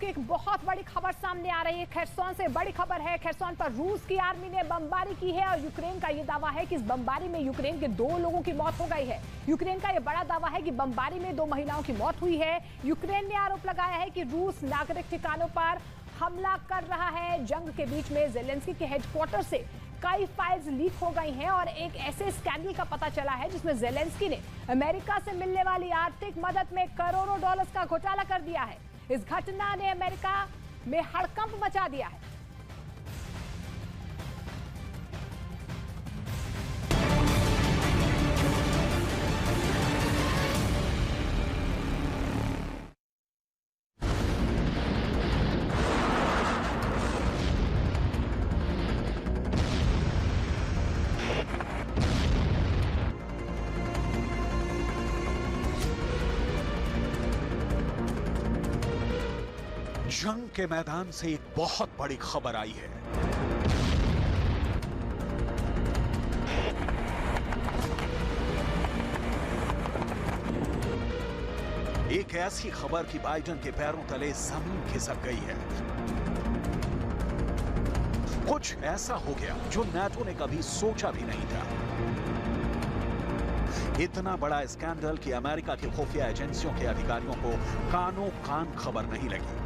की एक बहुत बड़ी खबर सामने आ रही है। खेरसोन से बड़ी खबर है। खेरसोन पर रूस की आर्मी ने बमबारी की है और यूक्रेन का यह दावा है कि इस बमबारी में यूक्रेन के 2 लोगों की मौत हो गई है। यूक्रेन का यह बड़ा दावा है कि बमबारी में 2 महिलाओं की मौत हुई है। यूक्रेन ने आरोप लगाया है कि रूस नागरिक ठिकानों पर हमला कर रहा है। जंग के बीच में ज़ेलेंस्की के हेडक्वार्टर से कई फाइल्स लीक हो गई हैं और एक ऐसे स्कैंडल का पता चला है जिसमें ज़ेलेंस्की ने अमेरिका से मिलने वाली आर्थिक मदद में करोड़ों डॉलर्स का घोटाला कर दिया है। इस घटना ने अमेरिका में हड़कंप मचा दिया है। जंग के मैदान से एक बहुत बड़ी खबर आई है। एक ऐसी खबर कि बाइडेन के पैरों तले जमीन खिसक गई है। कुछ ऐसा हो गया जो नाटो ने कभी सोचा भी नहीं था। इतना बड़ा स्कैंडल कि अमेरिका की खुफिया एजेंसियों के अधिकारियों को कानों कान खबर नहीं लगी।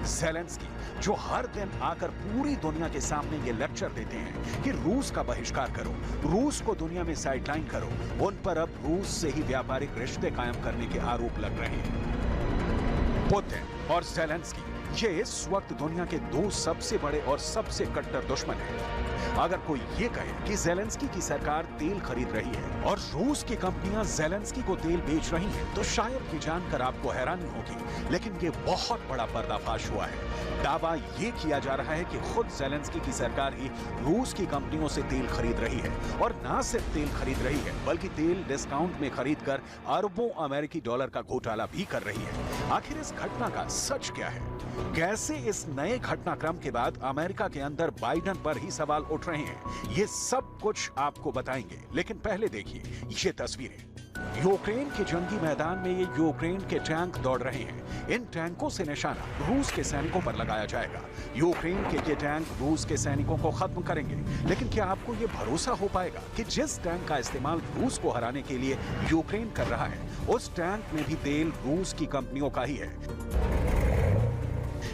ज़ेलेंस्की जो हर दिन आकर पूरी दुनिया के सामने ये लेक्चर देते हैं कि रूस का बहिष्कार करो, रूस को दुनिया में साइडलाइन करो, उन पर अब रूस से ही व्यापारिक रिश्ते कायम करने के आरोप लग रहे हैं। पुतिन और ज़ेलेंस्की ये इस वक्त दुनिया के 2 सबसे बड़े और सबसे कट्टर दुश्मन हैं। अगर कोई ये कहे कि ज़ेलेंस्की की सरकार तेल खरीद रही है और रूस की कंपनियां ज़ेलेंस्की को तेल बेच रही हैं, तो शायद ये जानकर आपको हैरानी होगी, लेकिन ये बहुत बड़ा पर्दाफाश हुआ है। दावा ये किया जा रहा है कि खुद ज़ेलेंस्की की सरकार ही रूस की कंपनियों से तेल खरीद रही है और ना सिर्फ तेल खरीद रही है, बल्कि तेल डिस्काउंट में खरीदकर अरबों अमेरिकी डॉलर का घोटाला भी कर रही है। आखिर इस घटना का सच क्या है? कैसे इस नए घटनाक्रम के बाद अमेरिका के अंदर बाइडेन पर ही सवाल उठ रहे हैं, ये सब कुछ आपको बताएंगे। लेकिन पहले देखिए ये तस्वीरें। यूक्रेन के जंगी मैदान में ये यूक्रेन के टैंक दौड़ रहे हैं। इन टैंकों से निशाना रूस के सैनिकों पर लगाया जाएगा। यूक्रेन के ये टैंक रूस के सैनिकों को खत्म करेंगे। लेकिन क्या आपको ये भरोसा हो पाएगा कि जिस टैंक का इस्तेमाल रूस को हराने के लिए यूक्रेन कर रहा है, उस टैंक में भी तेल रूस की कंपनियों का ही है?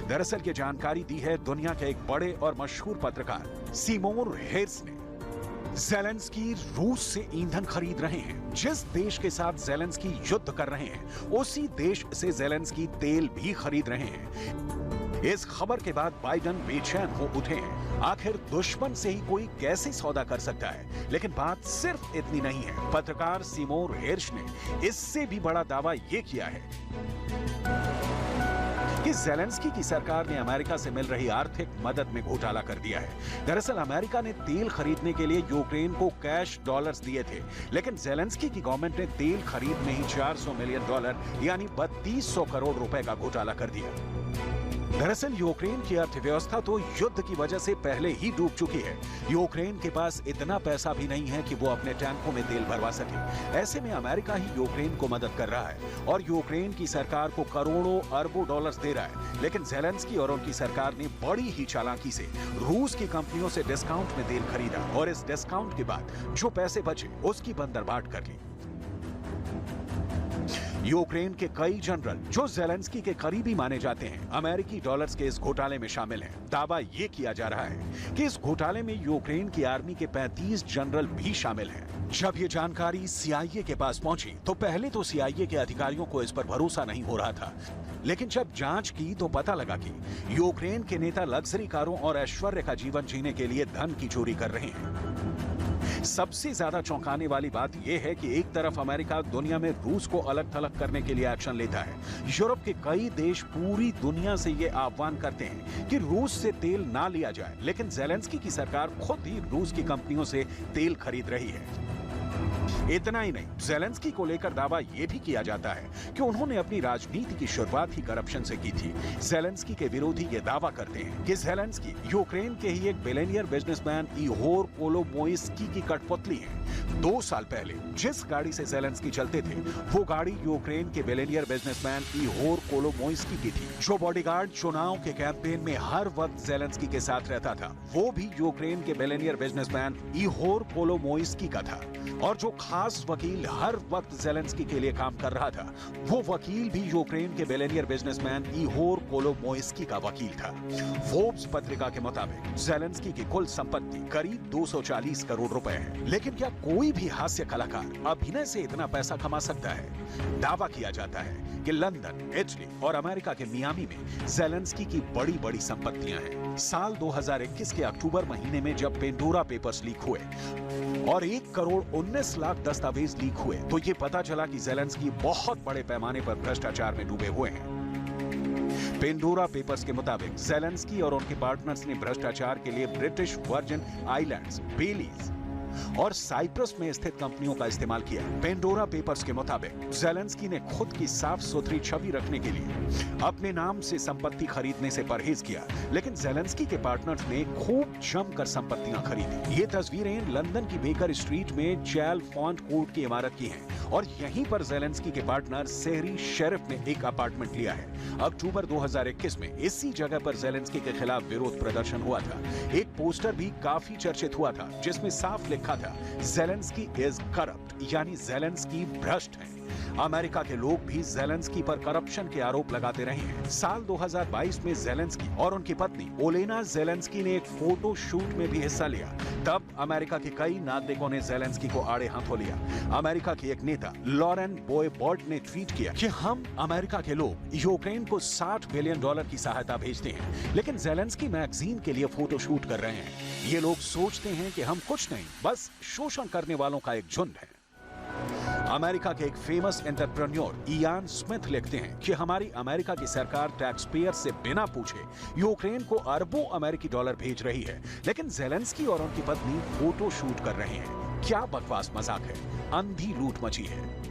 दरअसल ये जानकारी दी है दुनिया के एक बड़े और मशहूर पत्रकार सिमोन हेर्स ने। ज़ेलेंस्की रूस से ईंधन खरीद रहे हैं। जिस देश के साथ ज़ेलेंस्की युद्ध कर रहे हैं, उसी देश से ज़ेलेंस्की तेल भी खरीद रहे हैं। इस खबर के बाद बाइडेन बेचैन हो उठे हैं। आखिर दुश्मन से ही कोई कैसे सौदा कर सकता है? लेकिन बात सिर्फ इतनी नहीं है। पत्रकार सिमोन हेर्स ने इससे भी बड़ा दावा ये किया है कि ज़ेलेंस्की की सरकार ने अमेरिका से मिल रही आर्थिक मदद में घोटाला कर दिया है। दरअसल अमेरिका ने तेल खरीदने के लिए यूक्रेन को कैश डॉलर्स दिए थे, लेकिन ज़ेलेंस्की की गवर्नमेंट ने तेल खरीद में ही $400 मिलियन यानी 3200 करोड़ रुपए का घोटाला कर दिया। दरअसल यूक्रेन की अर्थव्यवस्था तो युद्ध की वजह से पहले ही डूब चुकी है। यूक्रेन के पास इतना पैसा भी नहीं है कि वो अपने टैंकों में तेल भरवा सके। ऐसे में अमेरिका ही यूक्रेन को मदद कर रहा है और यूक्रेन की सरकार को करोड़ों अरबों डॉलर्स दे रहा है। लेकिन ज़ेलेंस्की और उनकी सरकार ने बड़ी ही चालाकी से रूस की कंपनियों से डिस्काउंट में तेल खरीदा और इस डिस्काउंट के बाद जो पैसे बचे उसकी बंदरबाट कर ली। यूक्रेन के कई जनरल जो ज़ेलेंस्की के करीबी माने जाते हैं, अमेरिकी डॉलर्स के इस घोटाले में शामिल हैं। दावा ये किया जा रहा है कि इस घोटाले में यूक्रेन की आर्मी के 35 जनरल भी शामिल हैं। जब ये जानकारी CIA के पास पहुंची तो पहले तो CIA के अधिकारियों को इस पर भरोसा नहीं हो रहा था, लेकिन जब जांच की तो पता लगा कि यूक्रेन के नेता लग्जरी कारों और ऐश्वर्य का जीवन जीने के लिए धन की चोरी कर रहे हैं। सबसे ज्यादा चौंकाने वाली बात यह है कि एक तरफ अमेरिका दुनिया में रूस को अलग थलग करने के लिए एक्शन लेता है। यूरोप के कई देश पूरी दुनिया से ये आह्वान करते हैं कि रूस से तेल ना लिया जाए, लेकिन ज़ेलेंस्की की सरकार खुद ही रूस की कंपनियों से तेल खरीद रही है। इतना ही नहीं, ज़ेलेंस्की को लेकर दावा यह भी किया जाता है कि उन्होंने अपनी राजनीति की शुरुआत ही करप्शन से की थी। ज़ेलेंस्की के विरोधी ये दावा करते हैं कि ज़ेलेंस्की यूक्रेन के ही एक बिलियनियर बिजनेसमैन इहोर कोलोमोइस्की की कठपुतली है। 2 साल पहले जिस गाड़ी से ज़ेलेंस्की चलते थे, वो गाड़ी यूक्रेन के बिलियनियर बिजनेसमैन इहोर कोलोमोइस्की की थी। जो बॉडीगार्ड चुनाव के कैंपेन में हर वक्त ज़ेलेंस्की के साथ रहता था, वो भी यूक्रेन के बिलियनियर बिजनेसमैन इहोर कोलोमोइस्की का था। और जो खास वकील हर वक्त ज़ेलेंस्की के लिए काम कर रहा था, वो वकील भी यूक्रेन के बिलियनियर बिजनेसमैन इहोर कोलोमोइस्की का वकील था। फोर्ब्स पत्रिका के मुताबिक ज़ेलेंस्की की कुल संपत्ति करीब 240 करोड़ रुपए है। लेकिन क्या कोई भी हास्य कलाकार अभिनय से इतना पैसा कमा सकता है? दावा किया जाता है कि लंदन, इटली और अमेरिका के मियामी में ज़ेलेंस्की की बड़ी-बड़ी संपत्तियां हैं। साल 2021 के अक्टूबर महीने में जब पेंडोरा पेपर्स लीक हुए और 1 करोड़ 19 लाख दस्तावेज लीक हुए, तो ये पता चला कि ज़ेलेंस्की बहुत बड़े पैमाने पर भ्रष्टाचार में डूबे हुए हैं। पेंडोरा पेपर्स के मुताबिक ज़ेलेंस्की और उनके पार्टनर्स ने भ्रष्टाचार के लिए ब्रिटिश वर्जिन आइलैंड्स, बेलीज और साइप्रस में स्थित कंपनियों का इस्तेमाल किया। पेंडोरा पेपर्स के मुताबिक ज़ेलेंस्की ने खुद की साफ सुथरी छवि रखने के लिए अपने नाम से संपत्ति खरीदने से परहेज किया, लेकिन ज़ेलेंस्की के पार्टनर्स ने खूब जमकर संपत्तियां खरीदी। ये तस्वीरें लंदन की बेकर स्ट्रीट में चैल फॉन्ट कोर्ट की इमारत की हैं और यहीं पर ज़ेलेंस्की के पार्टनर सेहरी शेरिफ ने एक अपार्टमेंट लिया है। अक्टूबर 2021 में इसी जगह पर ज़ेलेंस्की के खिलाफ विरोध प्रदर्शन हुआ था। एक पोस्टर भी काफी चर्चित हुआ था, जिसमें साफ लिखा था, ज़ेलेंस्की इज करप्ट, यानी ज़ेलेंस्की भ्रष्ट है। अमेरिका के लोग भी ज़ेलेंस्की पर करप्शन के आरोप लगाते रहे हैं। साल 2022 में ज़ेलेंस्की और उनकी पत्नी ओलेना ज़ेलेंस्की ने एक फोटो शूट में भी हिस्सा लिया। तब अमेरिका के कई नागरिकों ने ज़ेलेंस्की को आड़े हाथों लिया। अमेरिका के एक नेता लॉरेन बोयबॉर्ड ने ट्वीट किया कि हम अमेरिका के लोग यूक्रेन को $60 बिलियन की सहायता भेजते हैं, लेकिन ज़ेलेंस्की मैगजीन के लिए फोटो शूट कर रहे हैं। ये लोग सोचते हैं कि हम कुछ नहीं, बस शोषण करने वालों का एक झुंड है। अमेरिका के एक फेमस एंटरप्रेन्योर इयान स्मिथ लिखते हैं कि हमारी अमेरिका की सरकार टैक्स पेयर से बिना पूछे यूक्रेन को अरबों अमेरिकी डॉलर भेज रही है, लेकिन ज़ेलेंस्की और उनकी पत्नी फोटो शूट कर रहे हैं। क्या बकवास मजाक है, अंधी लूट मची है।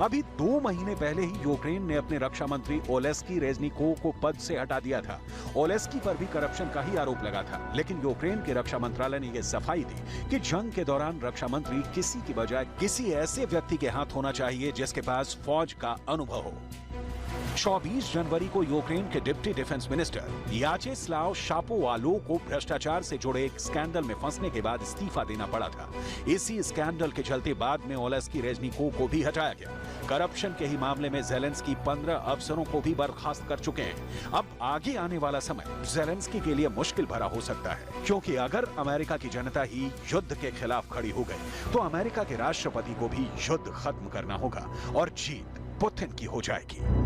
अभी 2 महीने पहले ही यूक्रेन ने अपने रक्षा मंत्री ओलेस्की रेजनिकोव को पद से हटा दिया था। ओलेस्की पर भी करप्शन का ही आरोप लगा था, लेकिन यूक्रेन के रक्षा मंत्रालय ने यह सफाई दी कि जंग के दौरान रक्षा मंत्री किसी की बजाय किसी ऐसे व्यक्ति के हाथ होना चाहिए जिसके पास फौज का अनुभव हो। 24 जनवरी को यूक्रेन के डिप्टी डिफेंस मिनिस्टर याचेस्लाव शापोवालोव को भ्रष्टाचार से जुड़े एक स्कैंडल में फंसने के बाद इस्तीफा देना पड़ा था। इसी स्कैंडल के चलते बाद में ओलेस्की रेजनिकोव को भी हटाया गया। करप्शन के ही मामले में ज़ेलेंस्की 15 अफसरों को भी बर्खास्त कर चुके हैं। अब आगे आने वाला समय ज़ेलेंस्की के लिए मुश्किल भरा हो सकता है, क्योंकि अगर अमेरिका की जनता ही युद्ध के खिलाफ खड़ी हो गई, तो अमेरिका के राष्ट्रपति को भी युद्ध खत्म करना होगा और जीत पुतिन की हो जाएगी।